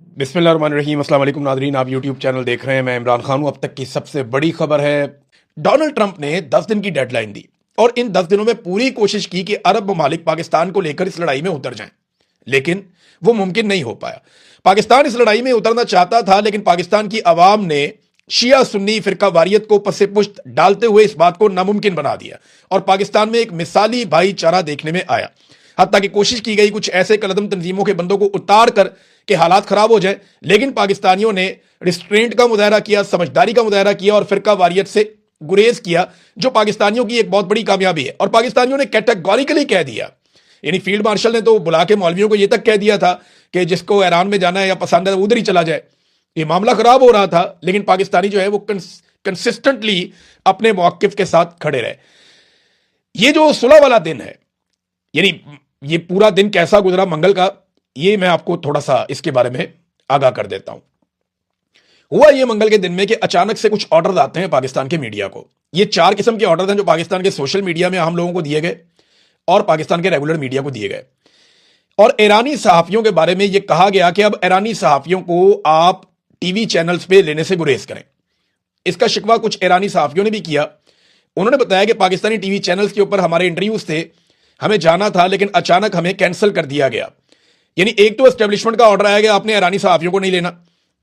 बिस्मिल्लाहिर्रहमानिर्रहीम। अस्सलाम वालेकुम नादरीन, आप यूट्यूब चैनल देख रहे हैं। मैं इमरान खान हूं। अब तक की सबसे बड़ी खबर है, डोनाल्ड ट्रंप ने 10 दिन की डेडलाइन दी और इन 10 दिनों में पूरी कोशिश की कि अरब ममालिक पाकिस्तान को लेकर इस लड़ाई में उतर जाएं, लेकिन वो मुमकिन नहीं हो पाया। पाकिस्तान इस लड़ाई में उतरना चाहता था, लेकिन पाकिस्तान की आवाम ने शिया सुन्नी फिरका वारियत को पसे पुश्त डालते हुए इस बात को नामुमकिन बना दिया और पाकिस्तान में एक मिसाली भाईचारा देखने में आया। हत्ता की कोशिश की गई कुछ ऐसे कलदम तंजीमों के बंदों को उतार कर के हालात खराब हो जाए, लेकिन पाकिस्तानियों ने रिस्ट्रेंट का मुजाहरा किया, समझदारी का मुजाहरा किया और फिरका वारियत से गुरेज किया, जो पाकिस्तानियों की एक बहुत बड़ी कामयाबी है। और पाकिस्तानियों ने कैटेगोरिकली कह दिया, यानी फील्ड मार्शल ने तो बुला के मौलवियों को यह तक कह दिया था कि जिसको ईरान में जाना है या पसंद है उधर ही चला जाए। ये मामला खराब हो रहा था, लेकिन पाकिस्तानी जो है वो कंसिस्टेंटली अपने मौकिफ के साथ खड़े रहे। ये जो सुलह वाला दिन है, यानी ये पूरा दिन कैसा गुजरा मंगल का, ये मैं आपको थोड़ा सा इसके बारे में आगाह कर देता हूं। हुआ ये मंगल के दिन में कि अचानक से कुछ ऑर्डर आते हैं पाकिस्तान के मीडिया को। ये 4 किस्म के ऑर्डर हैं जो पाकिस्तान के सोशल मीडिया में हम लोगों को दिए गए और पाकिस्तान के रेगुलर मीडिया को दिए गए। और ईरानी सहाफियों के बारे में यह कहा गया कि अब ईरानी सहाफियों को आप टीवी चैनल्स पे लेने से गुरेज करें। इसका शिकवा कुछ ईरानी सहाफियों ने भी किया। उन्होंने बताया कि पाकिस्तानी टीवी चैनल्स के ऊपर हमारे इंटरव्यूज थे, हमें जाना था, लेकिन अचानक हमें कैंसिल कर दिया गया। यानी एक तो एस्टेब्लिशमेंट का ऑर्डर आया कि आपने ईरानी सहाफियों को नहीं लेना।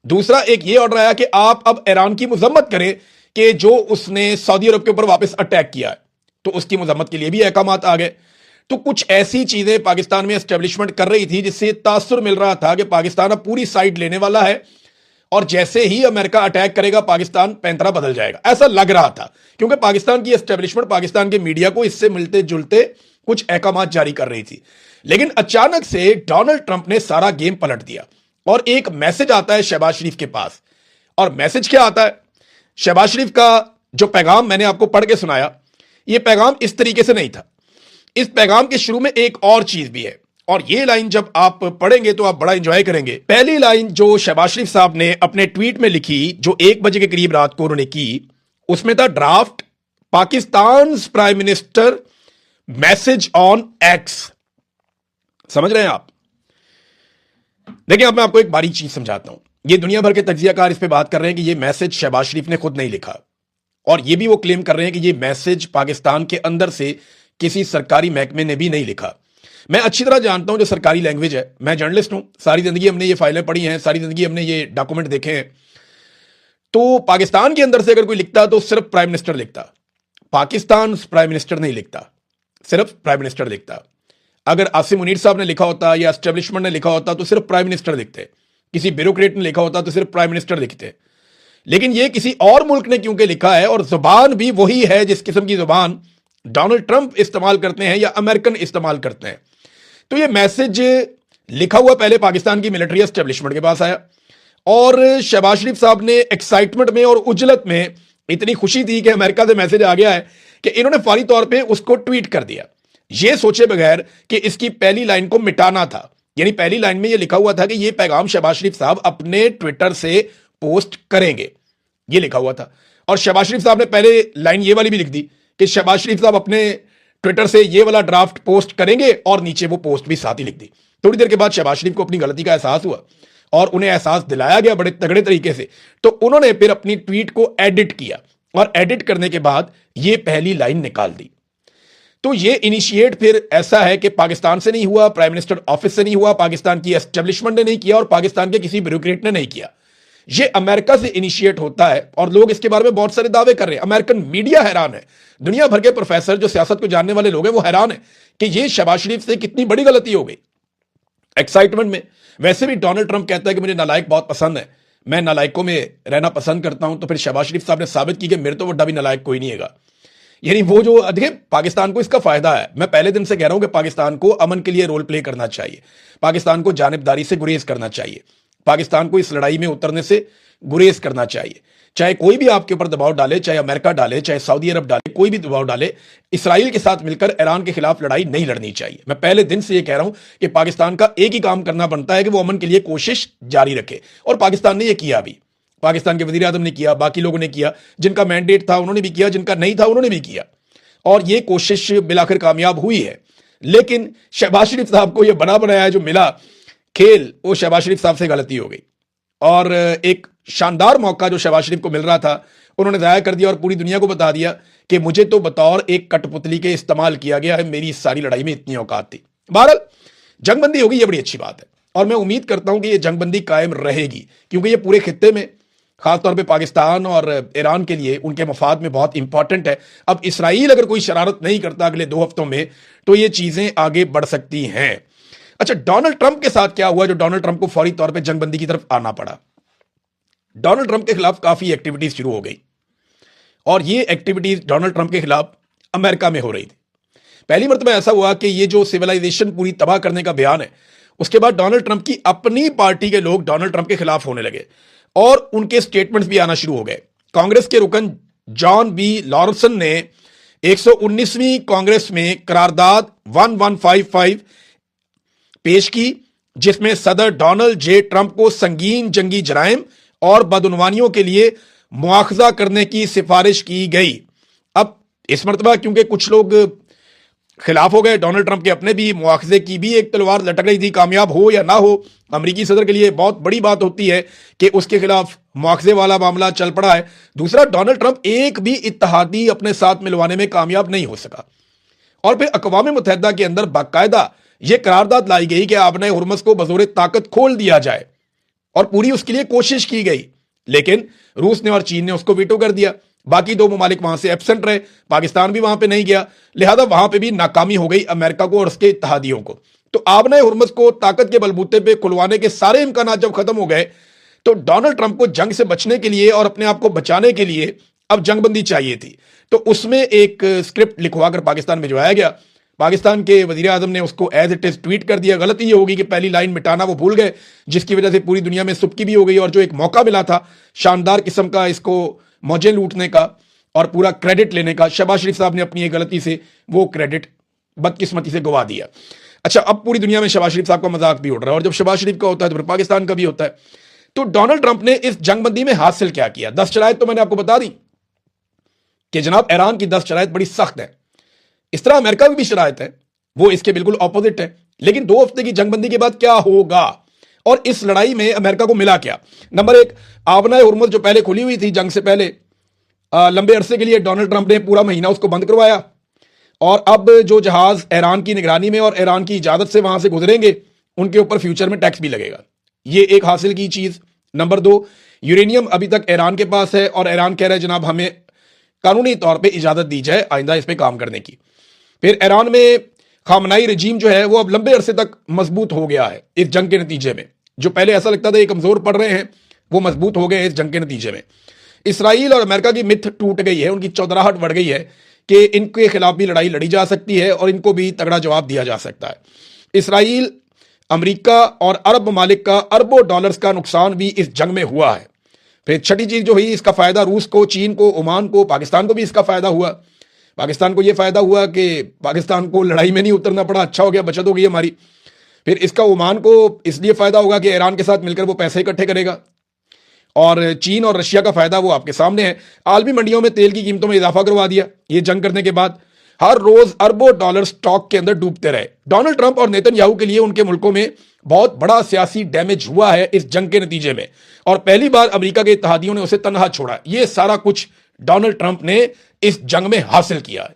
दूसरा एक ये ऑर्डर आया कि आप अब ईरान की मजम्मत करें कि जो उसने सऊदी अरब के ऊपर वापस अटैक किया है, तो उसकी मजम्मत के लिए भी अहकामात आ गए। तो कुछ ऐसी चीजें पाकिस्तान में एस्टेब्लिशमेंट कर रही थी जिससे तासुर मिल रहा था कि पाकिस्तान अब पूरी साइड लेने वाला है और जैसे ही अमेरिका अटैक करेगा पाकिस्तान पैंतरा बदल जाएगा, ऐसा लग रहा था। क्योंकि पाकिस्तान की एस्टेब्लिशमेंट पाकिस्तान के मीडिया को इससे मिलते जुलते कुछ अहकामात जारी कर रही थी। लेकिन अचानक से डोनाल्ड ट्रंप ने सारा गेम पलट दिया और एक मैसेज आता है शहबाज शरीफ के पास। और मैसेज क्या आता है? शहबाज शरीफ का जो पैगाम मैंने आपको पढ़ के सुनाया, यह पैगाम इस तरीके से नहीं था। इस पैगाम के शुरू में एक और चीज भी है और यह लाइन जब आप पढ़ेंगे तो आप बड़ा एंजॉय करेंगे। पहली लाइन जो शहबाज शरीफ साहब ने अपने ट्वीट में लिखी, जो 1 बजे के करीब रात को उन्होंने की, उसमें था draft Pakistan prime minister message on x. समझ रहे हैं आप? देखिए, अब मैं आपको एक बारीक चीज समझाता हूं। ये दुनिया भर के तज्जियाकार इस पे बात कर रहे हैं कि ये मैसेज शहबाज शरीफ ने खुद नहीं लिखा और ये भी वो क्लेम कर रहे हैं कि ये मैसेज पाकिस्तान के अंदर से किसी सरकारी महकमे ने भी नहीं लिखा। मैं अच्छी तरह जानता हूं जो सरकारी लैंग्वेज है। मैं जर्नलिस्ट हूं, सारी जिंदगी हमने ये फाइलें पढ़ी हैं, सारी जिंदगी हमने ये डॉक्यूमेंट देखे हैं। तो पाकिस्तान के अंदर से अगर कोई लिखता तो सिर्फ प्राइम मिनिस्टर लिखता, पाकिस्तान प्राइम मिनिस्टर नहीं लिखता, सिर्फ प्राइम मिनिस्टर लिखता। अगर आसिम मुनीर साहब ने लिखा होता या एस्टेब्लिशमेंट ने लिखा होता तो सिर्फ प्राइम मिनिस्टर लिखते, किसी ब्यूरोक्रेट ने लिखा होता तो सिर्फ प्राइम मिनिस्टर लिखते। लेकिन ये किसी और मुल्क ने क्योंकि लिखा है और जुबान भी वही है जिस किस्म की जुबान डोनाल्ड ट्रंप इस्तेमाल करते हैं या अमेरिकन इस्तेमाल करते हैं, तो ये मैसेज लिखा हुआ पहले पाकिस्तान की मिलिट्री एस्टेब्लिशमेंट के पास आया और शहबाज शरीफ साहब ने एक्साइटमेंट में और उजलत में, इतनी खुशी थी कि अमेरिका से मैसेज आ गया है, कि इन्होंने फौरी तौर पे उसको ट्वीट कर दिया, ये सोचे बगैर कि इसकी पहली लाइन को मिटाना था। यानी पहली लाइन में ये लिखा हुआ था कि ये पैगाम शहबाज शरीफ साहब अपने ट्विटर से पोस्ट करेंगे, ये लिखा हुआ था। और शहबाज शरीफ साहब ने पहले लाइन ये वाली भी लिख दी कि शहबाज शरीफ साहब अपने ट्विटर से ये वाला ड्राफ्ट पोस्ट करेंगे और नीचे वो पोस्ट भी साथ ही लिख दी। थोड़ी देर के बाद शहबाज शरीफ को अपनी गलती का एहसास हुआ और उन्हें एहसास दिलाया गया बड़े तगड़े तरीके से। तो उन्होंने फिर अपनी ट्वीट को एडिट किया और एडिट करने के बाद ये पहली लाइन निकाल दी। तो ये इनिशिएट फिर ऐसा है कि पाकिस्तान से नहीं हुआ, प्राइम मिनिस्टर ऑफिस से नहीं हुआ, पाकिस्तान की एस्टेब्लिशमेंट ने नहीं किया और पाकिस्तान के किसी ब्यूरोक्रेट ने नहीं किया। ये अमेरिका से इनिशिएट होता है और लोग इसके बारे में बहुत सारे दावे कर रहे हैं। अमेरिकन मीडिया हैरान है, दुनिया भर के प्रोफेसर जो सियासत को जानने वाले लोग हैं वो हैरान है कि ये शहबाज शरीफ से कितनी बड़ी गलती हो गई एक्साइटमेंट में। वैसे भी डोनाल्ड ट्रंप कहता है कि मुझे नालायक बहुत पसंद है, मैं नालायकों में रहना पसंद करता हूं, तो फिर शहबाज शरीफ साहब ने साबित की कि मेरे तो बड़ा भी नालायक कोई नहीं है। यानी वो जो देखिए, पाकिस्तान को इसका फायदा है। मैं पहले दिन से कह रहा हूं कि पाकिस्तान को अमन के लिए रोल प्ले करना चाहिए, पाकिस्तान को जानिबदारी से गुरेज करना चाहिए, पाकिस्तान को इस लड़ाई में उतरने से गुरेज करना चाहिए। चाहे कोई भी आपके ऊपर दबाव डाले, चाहे अमेरिका डाले, चाहे सऊदी अरब डाले, कोई भी दबाव डाले, इसराइल के साथ मिलकर ईरान के खिलाफ लड़ाई नहीं लड़नी चाहिए। मैं पहले दिन से यह कह रहा हूं कि पाकिस्तान का एक ही काम करना बनता है कि वो अमन के लिए कोशिश जारी रखे और पाकिस्तान ने यह किया भी। पाकिस्तान के वजीर आजम ने किया, बाकी लोगों ने किया, जिनका मैंडेट था उन्होंने भी किया, जिनका नहीं था उन्होंने भी किया और यह कोशिश बिलाखिर कामयाब हुई है। लेकिन शहबाज शरीफ साहब को यह बना बनाया जो मिला खेल वो शहबाज शरीफ साहब से गलती हो गई और एक शानदार मौका जो शहबाज शरीफ को मिल रहा था उन्होंने ज़ाया कर दिया और पूरी दुनिया को बता दिया कि मुझे तो बतौर एक कठपुतली के इस्तेमाल किया गया है, मेरी इस सारी लड़ाई में इतनी औकात थी। बहरहाल जंगबंदी होगी, ये बड़ी अच्छी बात है और मैं उम्मीद करता हूं कि ये जंगबंदी कायम रहेगी क्योंकि ये पूरे खित्ते में खासतौर पे पाकिस्तान और ईरान के लिए उनके मफाद में बहुत इंपॉर्टेंट है। अब इसराइल अगर कोई शरारत नहीं करता अगले 2 हफ्तों में तो ये चीजें आगे बढ़ सकती हैं। अच्छा, डोनाल्ड ट्रंप के साथ क्या हुआ जो डोनाल्ड ट्रंप को फौरी तौर पे जंगबंदी की तरफ आना पड़ा? डोनाल्ड ट्रंप के खिलाफ काफी एक्टिविटीज शुरू हो गई और ये एक्टिविटीज डोनाल्ड ट्रंप के खिलाफ अमेरिका में हो रही थी। पहली मरतबा ऐसा हुआ कि ये जो सिविलाइजेशन पूरी तबाह करने का बयान है उसके बाद डोनाल्ड ट्रंप की अपनी पार्टी के लोग डोनाल्ड ट्रंप के खिलाफ होने लगे और उनके स्टेटमेंट्स भी आना शुरू हो गए। कांग्रेस के रुकन जॉन बी लॉरेंसन ने 119वीं कांग्रेस में करारदाद 1155 पेश की जिसमें सदर डोनाल्ड जे ट्रंप को संगीन जंगी जराइम और बदउनवानियों के लिए मुआखजा करने की सिफारिश की गई। अब इस मरतबा क्योंकि कुछ लोग खिलाफ हो गए, डोनाल्ड ट्रंप के अपने भी मुआखजे की भी एक तलवार लटक रही थी, कामयाब हो या ना हो अमेरिकी सदर के लिए बहुत बड़ी बात होती है कि उसके खिलाफ मुआखजे वाला मामला चल पड़ा है। दूसरा, डोनाल्ड ट्रंप एक भी इत्तेहादी अपने साथ मिलवाने में कामयाब नहीं हो सका और फिर अक़वाम मुत्तहिदा के अंदर बाकायदा यह करारदाद लाई गई कि आपने हुर्मुज़ को बज़ोर ताकत खोल दिया जाए और पूरी उसके लिए कोशिश की गई, लेकिन रूस ने और चीन ने उसको वीटो कर दिया। बाकी 2 ममालिक वहां से एब्सेंट रहे, पाकिस्तान भी वहां पे नहीं गया, लिहाजा वहां पे भी नाकामी हो गई अमेरिका को और उसके इत्तेहादियों को। तो आपने हुर्मुज़ को ताकत के बलबूते पे खुलवाने के सारे इम्कान जब खत्म हो गए तो डोनाल्ड ट्रंप को जंग से बचने के लिए और अपने आप को बचाने के लिए अब जंगबंदी चाहिए थी। तो उसमें एक स्क्रिप्ट लिखवाकर पाकिस्तान में भिजवाया गया। पाकिस्तान के वजीर आजम ने उसको एज इट इज ट्वीट कर दिया। गलती ये होगी कि पहली लाइन मिटाना वो भूल गए जिसकी वजह से पूरी दुनिया में सुबकी भी हो गई और जो एक मौका मिला था शानदार किस्म का इसको मौजें लूटने का और पूरा क्रेडिट लेने का, शहबाज शरीफ साहब ने अपनी एक गलती से वो क्रेडिट बदकिस्मती से गवा दिया। अच्छा, अब पूरी दुनिया में शहबाज शरीफ साहब का मजाक भी उड़ रहा है और जब शहबाज शरीफ का होता है तो फिर पाकिस्तान का भी होता है। तो डोनाल्ड ट्रंप ने इस जंगबंदी में हासिल क्या किया? 10 शराइत तो मैंने आपको बता दी कि जनाब ईरान की 10 शराइत बड़ी सख्त है। इस तरह अमेरिका की भी शराइत है, वो इसके बिल्कुल ऑपोजिट है। लेकिन 2 हफ्ते की जंगबंदी के बाद क्या होगा और इस लड़ाई में अमेरिका को मिला क्या? नंबर 1, आबना हुर्मुज़ जो पहले खुली हुई थी जंग से पहले लंबे अरसे के लिए डोनाल्ड ट्रंप ने पूरा महीना उसको बंद करवाया और अब जो जहाज ईरान की निगरानी में और ईरान की इजाजत से वहां से गुजरेंगे उनके ऊपर फ्यूचर में टैक्स भी लगेगा। ये एक हासिल की चीज। नंबर 2, यूरेनियम अभी तक ईरान के पास है और ईरान कह रहा है जनाब हमें कानूनी तौर पर इजाजत दी जाए आइंदा इस पर काम करने की। फिर ईरान में खामनाई रजीम जो है वो अब लंबे अरसे तक मजबूत हो गया है इस जंग के नतीजे में। जो पहले ऐसा लगता था ये कमजोर पड़ रहे हैं वो मजबूत हो गए इस जंग के नतीजे में। इसराइल और अमेरिका की मिथ टूट गई है, उनकी चौधराहट बढ़ गई है कि इनके खिलाफ भी लड़ाई लड़ी जा सकती है और इनको भी तगड़ा जवाब दिया जा सकता है। इसराइल, अमेरिका और अरब ममालिक का अरबों डॉलर्स का नुकसान भी इस जंग में हुआ है। फिर छठी चीज जो हुई, इसका फायदा रूस को, चीन को, ओमान को, पाकिस्तान को भी इसका फायदा हुआ। पाकिस्तान को यह फायदा हुआ कि पाकिस्तान को लड़ाई में नहीं उतरना पड़ा, अच्छा हो गया, बचत हो गई हमारी। फिर इसका ओमान को इसलिए फायदा होगा कि ईरान के साथ मिलकर वो पैसे इकट्ठे करेगा और चीन और रशिया का फायदा वो आपके सामने है। आलमी मंडियों में तेल की कीमतों में इजाफा करवा दिया ये जंग करने के बाद। हर रोज अरबों डॉलर स्टॉक के अंदर डूबते रहे। डोनाल्ड ट्रंप और नेतन्याहू के लिए उनके मुल्कों में बहुत बड़ा सियासी डैमेज हुआ है इस जंग के नतीजे में और पहली बार अमेरिका के इत्तेहादियों ने उसे तनहा छोड़ा। ये सारा कुछ डोनाल्ड ट्रंप ने इस जंग में हासिल किया है।